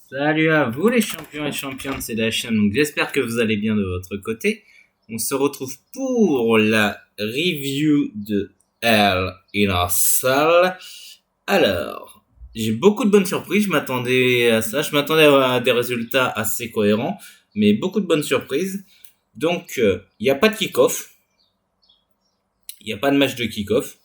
Salut à vous les champions et championnes, c'est la chaîne, donc j'espère que vous allez bien de votre côté. On se retrouve pour la review de Hell in a Cell. Alors, j'ai beaucoup de bonnes surprises, je m'attendais à ça, je m'attendais à des résultats assez cohérents, mais beaucoup de bonnes surprises. Donc, il n'y a pas de kick-off, il n'y a pas de match de kick-off.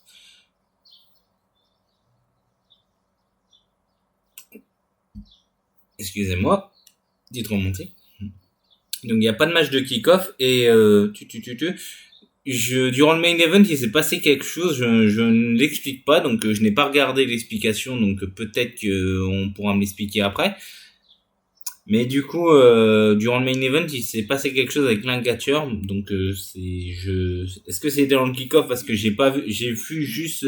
Excusez-moi, dites remonter. Donc il n'y a pas de match de kick-off et durant le main event il s'est passé quelque chose, je ne l'explique pas, donc je n'ai pas regardé l'explication, donc peut-être qu'on pourra me l'expliquer après. Mais du coup, durant le main event, il s'est passé quelque chose avec Linklatcher, donc est-ce que c'était dans le kick-off parce que j'ai pas vu, j'ai vu juste,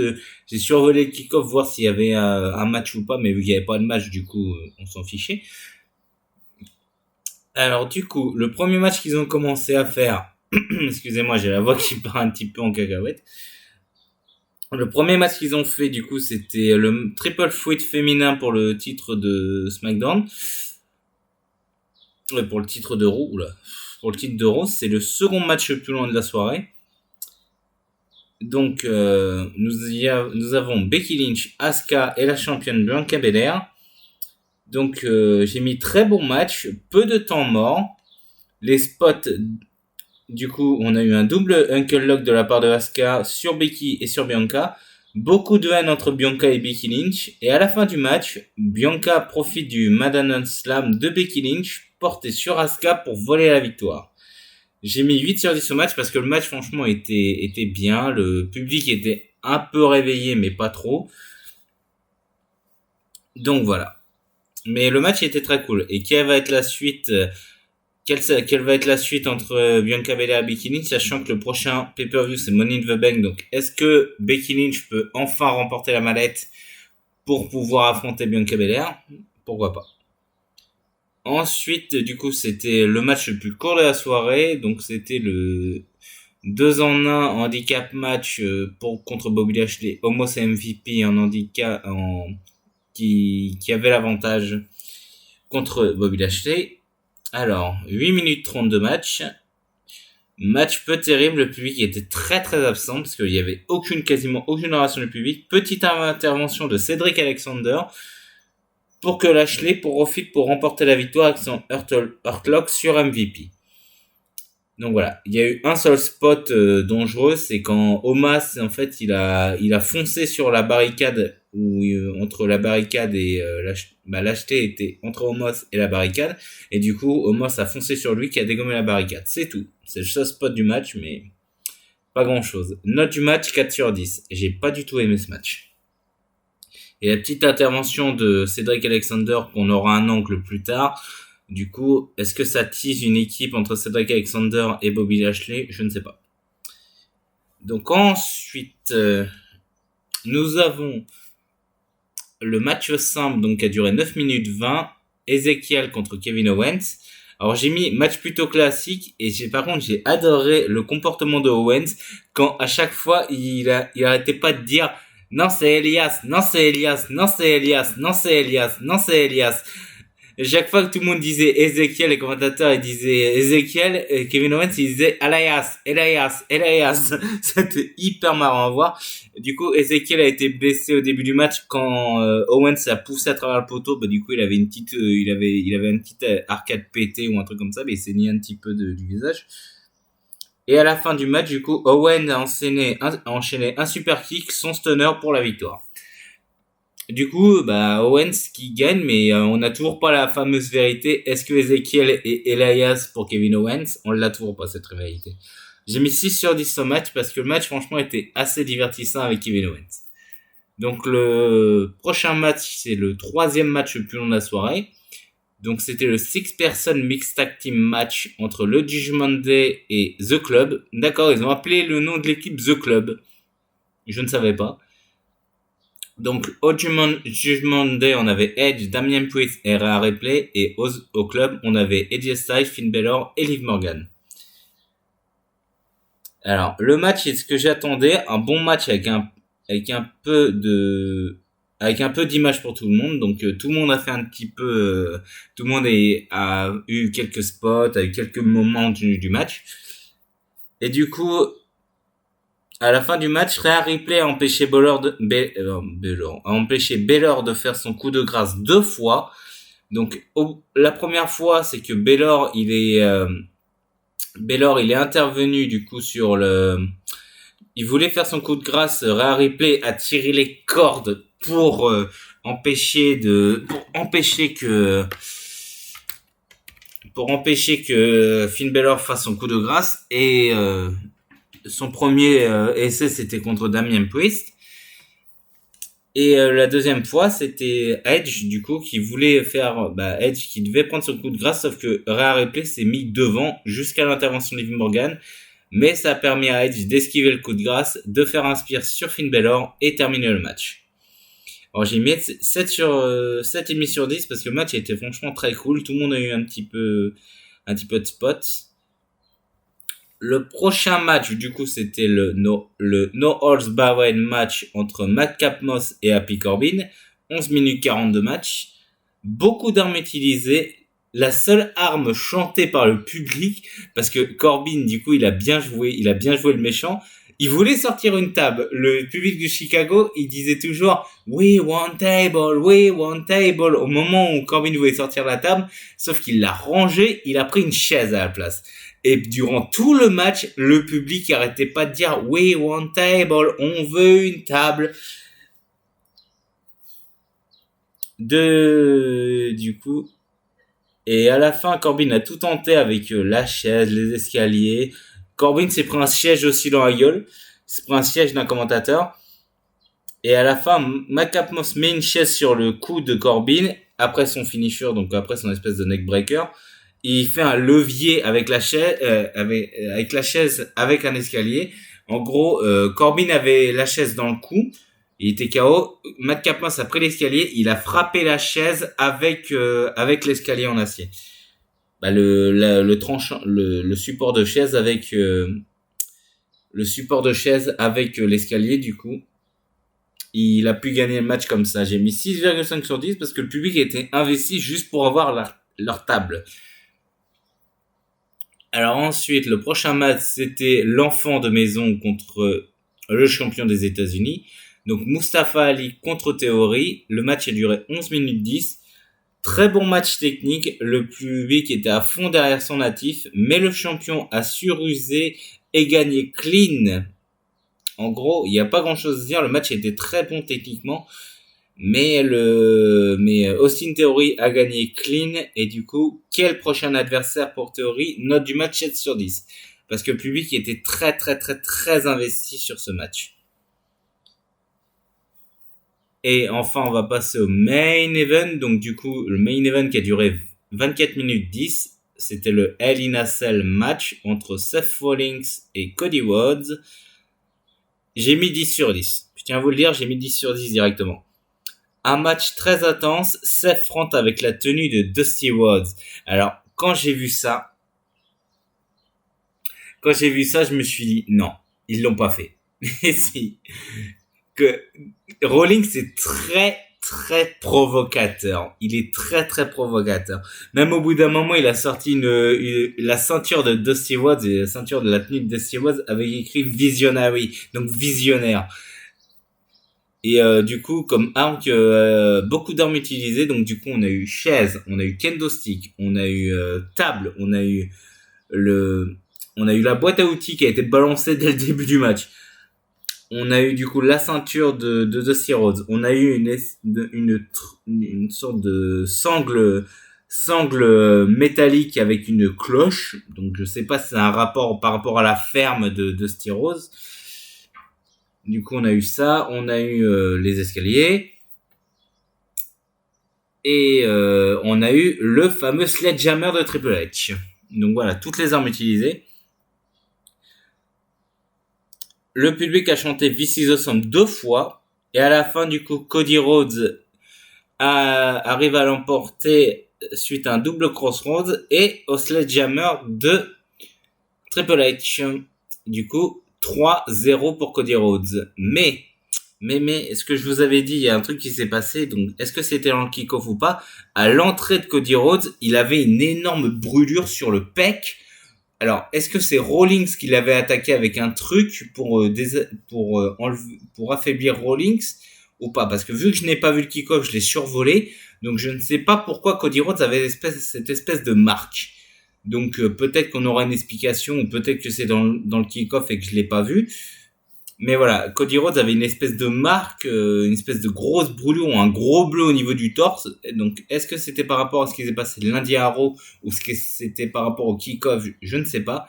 j'ai survolé le kick-off voir s'il y avait un match ou pas, mais vu qu'il n'y avait pas de match, du coup, on s'en fichait. Alors du coup, le premier match qu'ils ont commencé à faire, excusez-moi, j'ai la voix qui part un petit peu en cacahuète. Le premier match qu'ils ont fait, du coup, c'était le triple threat féminin pour le titre de SmackDown. Pour le titre de Raw, oula. Pour le titre de Raw, c'est le second match le plus long de la soirée. Donc, nous avons Becky Lynch, Asuka et la championne Bianca Belair. Donc, j'ai mis très bon match, peu de temps mort. Les spots, du coup, on a eu un double Uncle Lock de la part de Asuka sur Becky et sur Bianca. Beaucoup de haine entre Bianca et Becky Lynch. Et à la fin du match, Bianca profite du Madonna Slam de Becky Lynch porté sur Asuka pour voler la victoire. J'ai mis 8 sur 10 au match parce que le match, franchement, était bien. Le public était un peu réveillé, mais pas trop. Donc voilà. Mais le match était très cool. Et quelle va être la suite quelle va être la suite entre Bianca Belair et Becky Lynch, sachant que le prochain pay-per-view c'est Money in the Bank. Donc est-ce que Becky Lynch peut enfin remporter la mallette pour pouvoir affronter Bianca Belair? Pourquoi pas. Ensuite, du coup, c'était le match le plus court de la soirée. Donc c'était le 2 en 1 handicap match contre Bobby Lashley, Omos MVP en handicap qui avait l'avantage contre Bobby Lashley. Alors, 8 minutes 30 de match. Match peu terrible, le public était très très absent parce qu'il y avait quasiment aucune relation du public. Petite intervention de Cedric Alexander pour que Lashley profite pour remporter la victoire avec son Hurtlock sur MVP. Donc voilà, il y a eu un seul spot dangereux, c'est quand Omos en fait il a foncé sur la barricade où entre la barricade et Lashley était entre Omos et la barricade et du coup Omos a foncé sur lui qui a dégommé la barricade. C'est tout. C'est le seul spot du match mais pas grand chose. Note du match 4 sur 10. J'ai pas du tout aimé ce match. Et la petite intervention de Cedric Alexander qu'on aura un angle plus tard. Du coup, est-ce que ça tease une équipe entre Cedric Alexander et Bobby Lashley? Je ne sais pas. Donc ensuite, nous avons le match simple donc qui a duré 9 minutes 20. Ezekiel contre Kevin Owens. Alors j'ai mis match plutôt classique et par contre j'ai adoré le comportement de Owens quand à chaque fois il arrêtait pas de dire non c'est Elias, non c'est Elias, non c'est Elias, non c'est Elias, non c'est Elias. Et chaque fois que tout le monde disait Ezekiel, les commentateurs ils disaient Ezekiel, et Kevin Owens il disait Elias, Elias, Elias. C'était hyper marrant à voir. Du coup, Ezekiel a été blessé au début du match quand Owens a poussé à travers le poteau. Bah, du coup, il avait une petite, il avait une petite arcade pétée ou un truc comme ça, mais il s'est nié un petit peu du visage. Et à la fin du match, du coup, Owens a enchaîné un super kick, son stunner pour la victoire. Du coup, bah, Owens qui gagne, mais on n'a toujours pas la fameuse vérité. Est-ce que Ezekiel est Elias pour Kevin Owens? On l'a toujours pas, cette vérité. J'ai mis 6 sur 10 au match parce que le match, franchement, était assez divertissant avec Kevin Owens. Donc, le prochain match, c'est le troisième match le plus long de la soirée. Donc, c'était le 6-person Mixed Tag Team match entre le Judgment Day et The Club. D'accord, ils ont appelé le nom de l'équipe The Club. Je ne savais pas. Donc, au Judgment Day, on avait Edge, Damian Priest et Rhea Ripley. Et au club, on avait AJ Styles, Finn Balor et Liv Morgan. Alors, le match est ce que j'attendais. Un bon match avec un peu de avec un peu d'image pour tout le monde. Donc tout le monde a fait un petit peu, tout le monde a eu quelques spots, a eu quelques moments du match. Et du coup, à la fin du match, Rhea Ripley a empêché Baylor de faire son coup de grâce 2 fois. Donc la première fois, c'est que Baylor il est intervenu du coup sur il voulait faire son coup de grâce. Rhea Ripley a tiré les cordes pour empêcher que Finn Balor fasse son coup de grâce. Et son premier essai, c'était contre Damian Priest. Et la deuxième fois, c'était Edge, du coup, qui voulait faire Edge, qui devait prendre son coup de grâce, sauf que Rhea Ripley s'est mis devant jusqu'à l'intervention de Liv Morgan. Mais ça a permis à Edge d'esquiver le coup de grâce, de faire un spear sur Finn Balor et terminer le match. Alors j'ai mis 7,5 sur 10 parce que le match a été franchement très cool. Tout le monde a eu un petit peu de spots. Le prochain match, du coup, c'était le No Holds Barred match entre Madcap Moss et Happy Corbin. 11 minutes 40 de match. Beaucoup d'armes utilisées. La seule arme chantée par le public, parce que Corbin, du coup, il a bien joué le méchant. Il voulait sortir une table. Le public de Chicago, il disait toujours We want table. Au moment où Corbin voulait sortir la table, sauf qu'il l'a rangée, il a pris une chaise à la place. Et durant tout le match, le public arrêtait pas de dire We want table, on veut une table. Du coup, et à la fin, Corbin a tout tenté avec la chaise, les escaliers. Corbin s'est pris un siège aussi dans la gueule. Il s'est pris un siège d'un commentateur. Et à la fin, Madcap Moss met une chaise sur le cou de Corbin après son finisher, donc après son espèce de neckbreaker. Il fait un levier avec la chaise, avec un escalier. En gros, Corbin avait la chaise dans le cou. Il était KO. Madcap Moss a pris l'escalier. Il a frappé la chaise avec l'escalier en acier. Le support de chaise avec l'escalier, du coup. Il a pu gagner le match comme ça. J'ai mis 6,5 sur 10 parce que le public était investi juste pour avoir leur table. Alors ensuite, le prochain match, c'était l'enfant de maison contre le champion des États-Unis. Donc Mustafa Ali contre Theory. Le match a duré 11 minutes 10. Très bon match technique. Le public était à fond derrière son natif, mais le champion a surusé et gagné clean. En gros, il n'y a pas grand-chose à dire. Le match était très bon techniquement. Mais Austin Theory a gagné clean. Et du coup, quel prochain adversaire pour Theory? Note du match 7 sur 10. Parce que le public était très très très très investi sur ce match. Et enfin, on va passer au main event. Donc du coup, le main event qui a duré 24 minutes 10. C'était le Hell in a Cell match entre Seth Rollins et Cody Rhodes. J'ai mis 10 sur 10. Je tiens à vous le dire, j'ai mis 10 sur 10 directement. Un match très intense, Seth rentre avec la tenue de Dusty Rhodes. Alors, quand j'ai vu ça, je me suis dit, non, ils l'ont pas fait. Et si, que Rollins est très, très provocateur. Il est très, très provocateur. Même au bout d'un moment, il a sorti la ceinture de Dusty Rhodes et la ceinture de la tenue de Dusty Rhodes avec écrit Visionary, donc visionnaire. Et du coup, comme arme beaucoup d'armes utilisées, donc du coup on a eu chaise, on a eu kendo stick, on a eu table, on a eu la boîte à outils qui a été balancée dès le début du match. On a eu du coup la ceinture de Dusty Rhodes, on a eu une sorte de sangle métallique avec une cloche. Donc je sais pas si c'est un rapport par rapport à la ferme de Dusty Rhodes. Du coup, on a eu ça, on a eu les escaliers, et on a eu le fameux sledgehammer de Triple H. Donc voilà, toutes les armes utilisées. Le public a chanté This is awesome 2 fois, et à la fin, du coup, Cody Rhodes arrive à l'emporter suite à un double crossroads et au sledgehammer de Triple H. Du coup, 3-0 pour Cody Rhodes. Mais Mais ce que je vous avais dit, il y a un truc qui s'est passé. Donc, est-ce que c'était dans le kick-off ou pas? À l'entrée de Cody Rhodes, il avait une énorme brûlure sur le pec. Alors, est-ce que c'est Rollins qui l'avait attaqué avec un truc pour affaiblir Rollins ou pas? Parce que vu que je n'ai pas vu le kick-off, je l'ai survolé. Donc, je ne sais pas pourquoi Cody Rhodes avait cette espèce de marque. Donc, peut-être qu'on aura une explication ou peut-être que c'est dans le kick-off et que je l'ai pas vu. Mais voilà, Cody Rhodes avait une espèce de marque, une espèce de grosse brûlure ou un gros bleu au niveau du torse. Donc, est-ce que c'était par rapport à ce qui s'est passé lundi à Raw ou ce que c'était par rapport au kick-off? Je ne sais pas.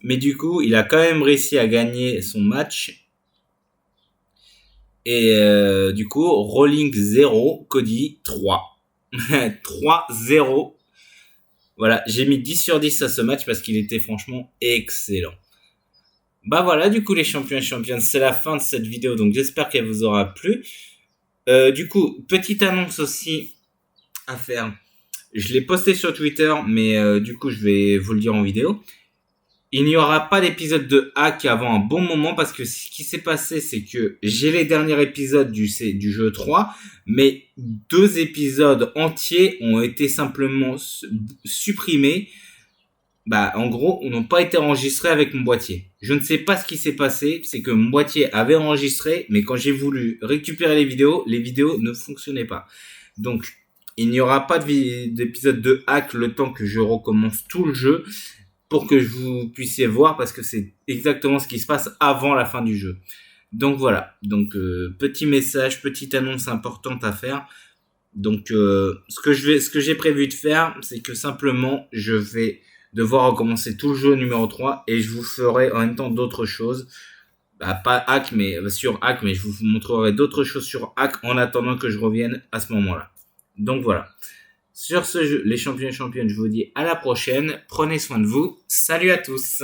Mais du coup, il a quand même réussi à gagner son match. Et du coup, Rolling 0, Cody 3. 3-0. Voilà, j'ai mis 10 sur 10 à ce match parce qu'il était franchement excellent. Bah voilà, du coup les champions et championnes, c'est la fin de cette vidéo, donc j'espère qu'elle vous aura plu. Du coup, petite annonce aussi à faire. Je l'ai posté sur Twitter, mais du coup je vais vous le dire en vidéo. Il n'y aura pas d'épisode de hack avant un bon moment parce que ce qui s'est passé, c'est que j'ai les derniers épisodes du jeu 3, mais 2 épisodes entiers ont été simplement supprimés. Bah, en gros, n'ont pas été enregistrés avec mon boîtier. Je ne sais pas ce qui s'est passé, c'est que mon boîtier avait enregistré, mais quand j'ai voulu récupérer les vidéos ne fonctionnaient pas. Donc, il n'y aura pas d'épisode de hack le temps que je recommence tout le jeu pour que vous puissiez voir parce que c'est exactement ce qui se passe avant la fin du jeu. Donc voilà. Donc, petit message, petite annonce importante à faire. Donc, ce que j'ai prévu de faire, c'est que simplement, je vais devoir recommencer tout le jeu numéro 3 et je vous ferai en même temps d'autres choses. Bah, pas hack, mais sur hack, mais je vous montrerai d'autres choses sur hack en attendant que je revienne à ce moment-là. Donc voilà. Sur ce jeu, les champions et championnes, je vous dis à la prochaine. Prenez soin de vous. Salut à tous.